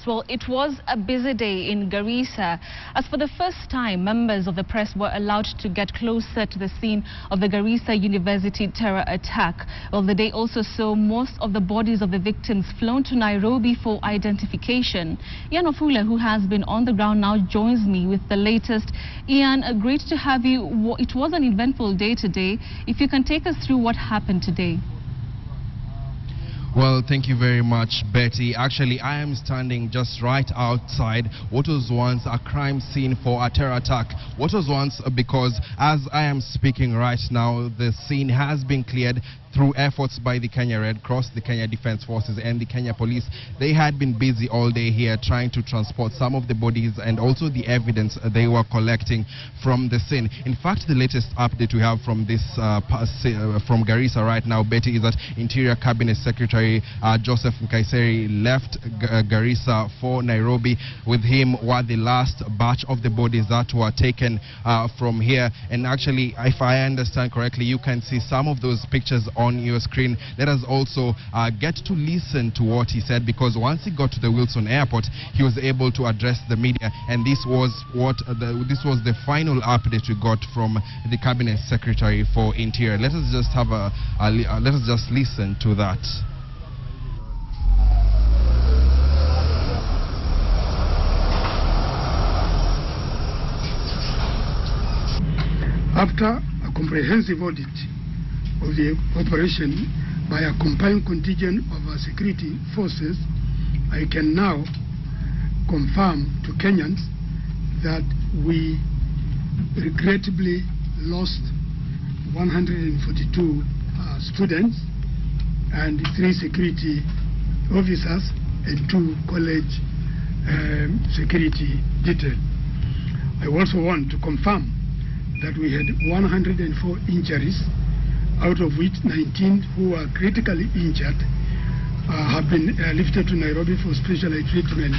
Well, it was a busy day in Garissa, as for the first time, members of the press were allowed to get closer to the scene of the Garissa University terror attack. Well, the day also saw most of the bodies of the victims flown to Nairobi for identification. Ian Ofula, who has been on the ground now, joins me with the latest. Ian, great to have you. It was an eventful day today. If you can take us through what happened today. Well, thank you very much, Betty. Actually, I am standing just right outside what was once a crime scene for a terror attack. What was once, because as I am speaking right now, the scene has been cleared through efforts by the Kenya Red Cross, the Kenya Defense Forces and the Kenya Police. They had been busy all day here trying to transport some of the bodies and also the evidence they were collecting from the scene. In fact, the latest update we have from this from Garissa right now, Betty, is that Interior Cabinet Secretary Joseph Nkaiseri left Garissa for Nairobi. With him were the last batch of the bodies that were taken from here. And actually, if I understand correctly, you can see some of those pictures on your screen. Let us also get to listen to what he said, because once he got to the Wilson Airport, he was able to address the media, and this was the final update we got from the Cabinet Secretary for Interior. Let us just have let us just listen to that. After a comprehensive audit of the operation by a combined contingent of our security forces, I can now confirm to Kenyans that we regrettably lost 142 students and 3 security officers and 2 college security detail. I also want to confirm that we had 104 injuries, out of which 19 who are critically injured have been lifted to Nairobi for specialized treatment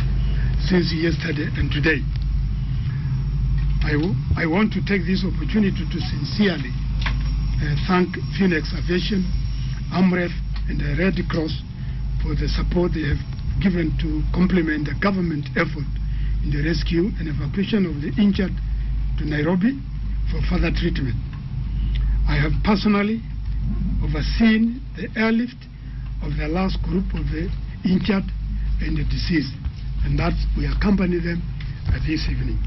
since yesterday and today. I want to take this opportunity to sincerely thank Phoenix Aviation, AMREF and the Red Cross for the support they have given to complement the government effort in the rescue and evacuation of the injured to Nairobi for further treatment. I have personally overseen the airlift of the last group of the injured and the deceased, and that we accompany them this evening.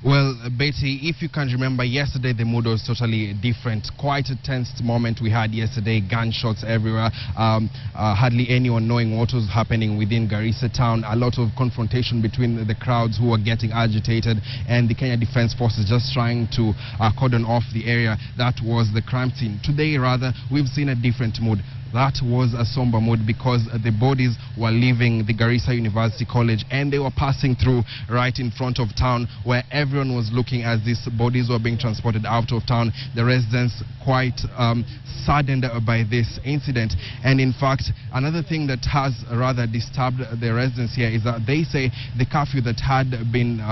Well, Betty, if you can remember, yesterday the mood was totally different. Quite a tense moment we had yesterday, gunshots everywhere, hardly anyone knowing what was happening within Garissa town, a lot of confrontation between the crowds who were getting agitated and the Kenya Defense Forces just trying to cordon off the area that was the crime scene. Today, rather, we've seen a different mood. That was a somber mood because the bodies were leaving the Garissa University College and they were passing through right in front of town, where everyone was looking as these bodies were being transported out of town. The residents quite saddened by this incident. And in fact, another thing that has rather disturbed the residents here is that they say the curfew that had been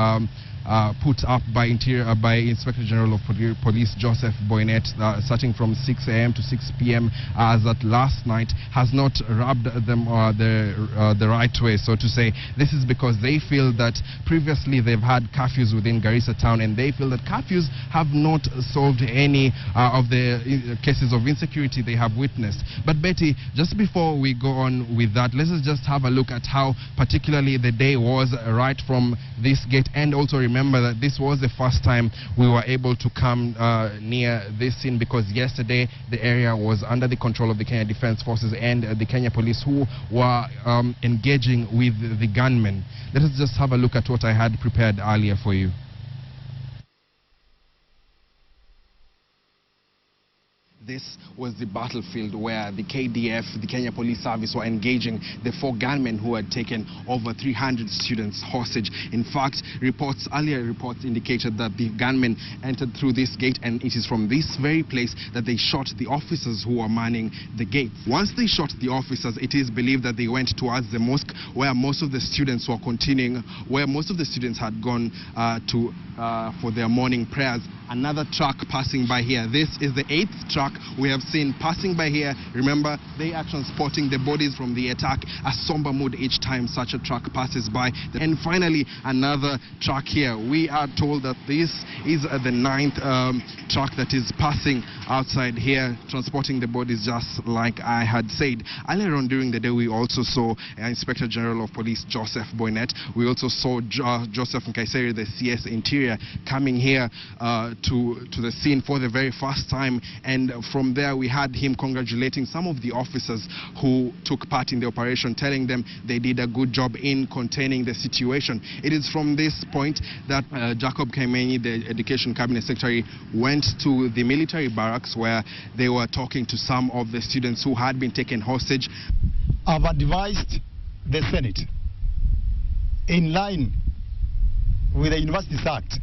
put up by Inspector General of Police Joseph Boynet, starting from 6 a.m. to 6 p.m. as at last night, has not rubbed them the right way, so to say. This is because they feel that previously they've had curfews within Garissa town, and they feel that curfews have not solved any of the cases of insecurity they have witnessed. But Betty, just before we go on with that, let's just have a look at how particularly the day was right from this gate, and also remember that this was the first time we were able to come near this scene, because yesterday the area was under the control of the Kenya Defense Forces and the Kenya Police, who were engaging with the gunmen. Let us just have a look at what I had prepared earlier for you. This was the battlefield where the KDF, the Kenya Police Service, were engaging the 4 gunmen who had taken over 300 students hostage. In fact, earlier reports indicated that the gunmen entered through this gate, and it is from this very place that they shot the officers who were manning the gates. Once they shot the officers, it is believed that they went towards the mosque, where most of the students were continuing, where most of the students had gone to for their morning prayers. Another truck passing by here. This is the 8th truck we have seen passing by here. Remember, they are transporting the bodies from the attack. A somber mood each time such a truck passes by. And finally, another truck here. We are told that this is the 9th truck that is passing outside here, transporting the bodies, just like I had said. Earlier on during the day, we also saw Inspector General of Police Joseph Boynet. We also saw Joseph Nkaiseri, the CS Interior, coming here to the scene for the very first time, and from there we had him congratulating some of the officers who took part in the operation, telling them they did a good job in containing the situation. It is from this point that Jacob Kaimenyi, the Education Cabinet Secretary, went to the military barracks where they were talking to some of the students who had been taken hostage. I've advised the Senate, in line with the Universities Act,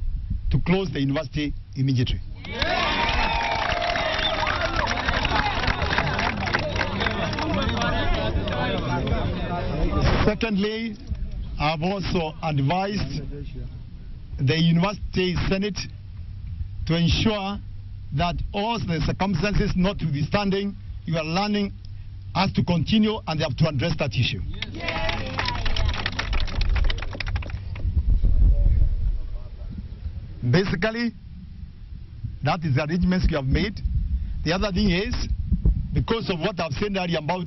to close the university immediately. Secondly, I've also advised the University Senate to ensure that all the circumstances notwithstanding, your learning has to continue and they have to address that issue. Basically, that is the arrangements we have made. The other thing is, because of what I've said earlier about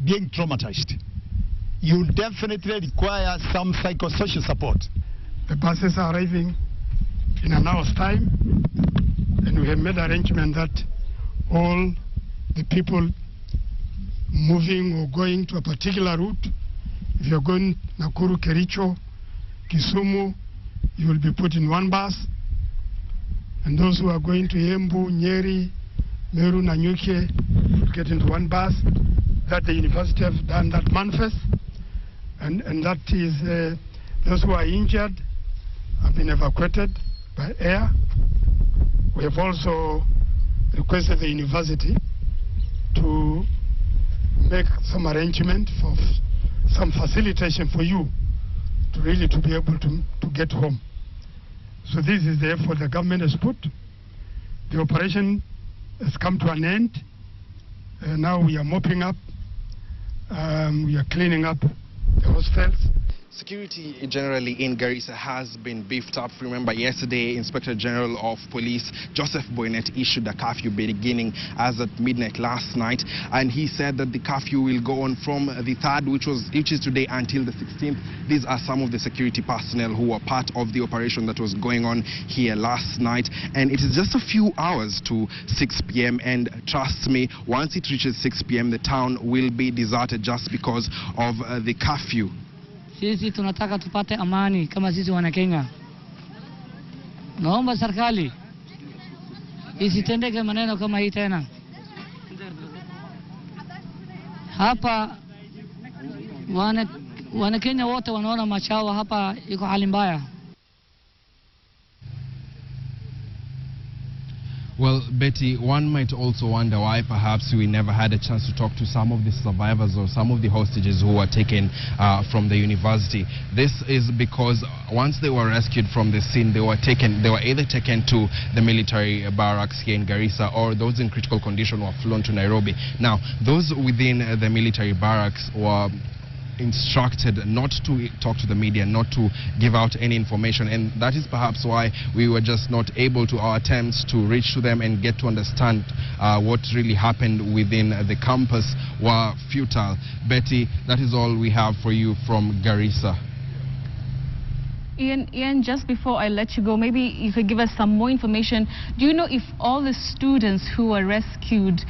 being traumatized, you definitely require some psychosocial support. The buses are arriving in an hour's time, and we have made arrangement that all the people moving or going to a particular route, if you're going Nakuru, Kericho, Kisumu, you will be put in one bus, and those who are going to Embu, Nyeri, Meru, Nanyuke will get into one bus. That the university have done that manifest, and that is those who are injured have been evacuated by air. We have also requested the university to make some arrangement for some facilitation for you to really to be able to get home. So this is the effort the government has put. The operation has come to an end. Now we are mopping up, we are cleaning up the hostels. Security generally in Garissa has been beefed up. Remember, yesterday, Inspector General of Police Joseph Boynet issued a curfew beginning as at midnight last night, and he said that the curfew will go on from the 3rd, which is today, until the 16th. These are some of the security personnel who were part of the operation that was going on here last night, and it is just a few hours to 6 p.m. and trust me, once it reaches 6 p.m. the town will be deserted just because of the curfew. Sisi tunataka tupate amani kama sisi wana Kenya. Naomba serikali isitendeke maneno kama hii tena. Hapa wana Kenya wote wanaona machawa hapa iko hali mbaya. Well, Betty, one might also wonder why perhaps we never had a chance to talk to some of the survivors or some of the hostages who were taken from the university. This is because once they were rescued from the scene, they were either taken to the military barracks here in Garissa, or those in critical condition were flown to Nairobi. Now, those within the military barracks were instructed not to talk to the media, not to give out any information, and that is perhaps why we were just not able to. Our attempts to reach to them and get to understand what really happened within the campus were futile. Betty, that is all we have for you from Garissa. Ian, just before I let you go, maybe you could give us some more information. Do you know if all the students who were rescued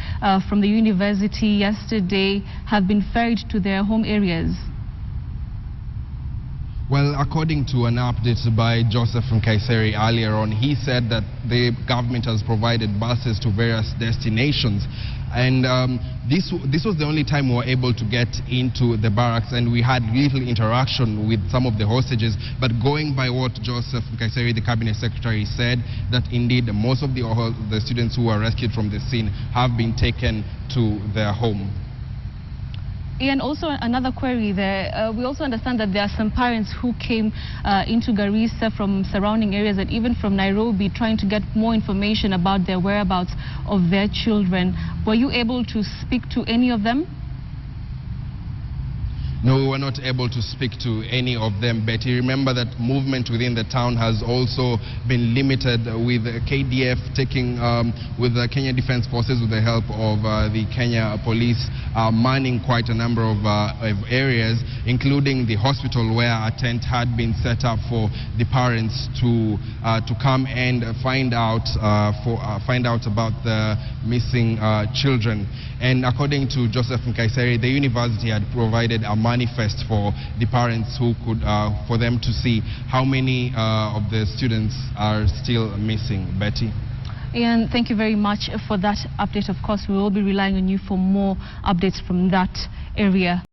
from the university yesterday have been ferried to their home areas? Well, according to an update by Joseph Nkaiseri earlier on, he said that the government has provided buses to various destinations. And this was the only time we were able to get into the barracks, and we had little interaction with some of the hostages. But going by what Joseph Nkaiseri, the cabinet secretary, said, that indeed most of the students who were rescued from the scene have been taken to their home. And also another query there, we also understand that there are some parents who came into Garissa from surrounding areas and even from Nairobi trying to get more information about their whereabouts of their children. Were you able to speak to any of them? No, we were not able to speak to any of them, Betty. Remember that movement within the town has also been limited, with KDF taking, with the Kenya Defence Forces with the help of the Kenya Police, manning quite a number of areas, including the hospital where a tent had been set up for the parents to come and find out about the missing children. And according to Joseph Nkaiseri, the university had provided a manifest for the parents who could, for them to see how many of the students are still missing. Betty. Ian, thank you very much for that update. Of course, we will be relying on you for more updates from that area.